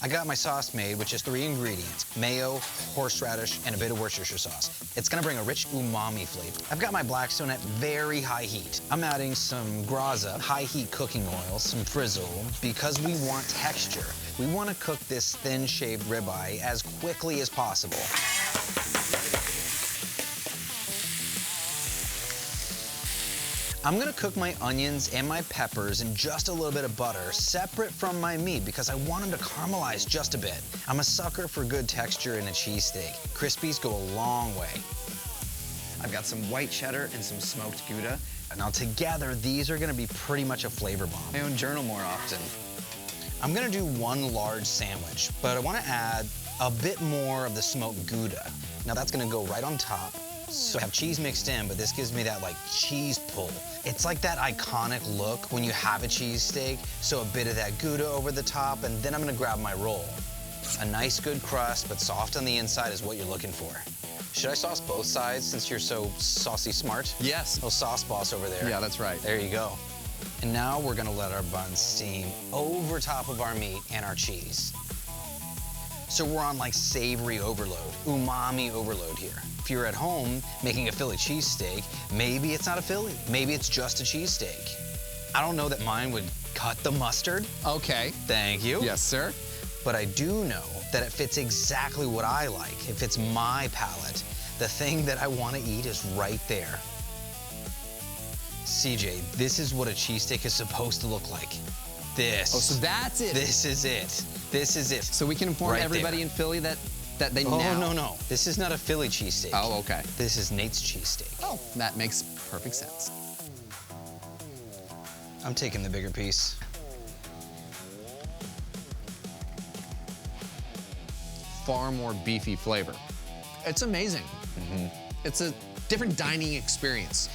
I got my sauce made with just 3 ingredients: mayo, horseradish, and a bit of Worcestershire sauce. It's gonna bring a rich umami flavor. I've got my Blackstone at very high heat. I'm adding some graza, high heat cooking oil, some frizzle, because we want texture. We wanna cook this thin shaved ribeye as quickly as possible. I'm gonna cook my onions and my peppers in just a little bit of butter, separate from my meat, because I want them to caramelize just a bit. I'm a sucker for good texture in a cheesesteak. Crispies go a long way. I've got some white cheddar and some smoked Gouda. Now together, these are gonna be pretty much a flavor bomb. I own journal more often. I'm gonna do 1 large sandwich, but I wanna add a bit more of the smoked Gouda. Now that's gonna go right on top. So I have cheese mixed in, but this gives me that like cheese pull. It's like that iconic look when you have a cheesesteak, so a bit of that Gouda over the top, and then I'm gonna grab my roll. A nice good crust, but soft on the inside is what you're looking for. Should I sauce both sides since you're so saucy smart? Yes. Little sauce boss over there. Yeah, that's right. There you go. And now we're gonna let our bun steam over top of our meat and our cheese. So we're on like savory overload, umami overload here. If you're at home making a Philly cheesesteak, maybe it's not a Philly, maybe it's just a cheesesteak. I don't know that mine would cut the mustard. Okay. Thank you. Yes, sir. But I do know that it fits exactly what I like. It fits my palate. The thing that I want to eat is right there. CJ, this is what a cheesesteak is supposed to look like. This. Oh, so that's it. This is it. This is it. So we can inform Right everybody there. in Philly that they Oh, now... no. This is not a Philly cheesesteak. Oh, okay. This is Nate's cheesesteak. Oh, that makes perfect sense. I'm taking the bigger piece. Far more beefy flavor. It's amazing. It's a different dining experience.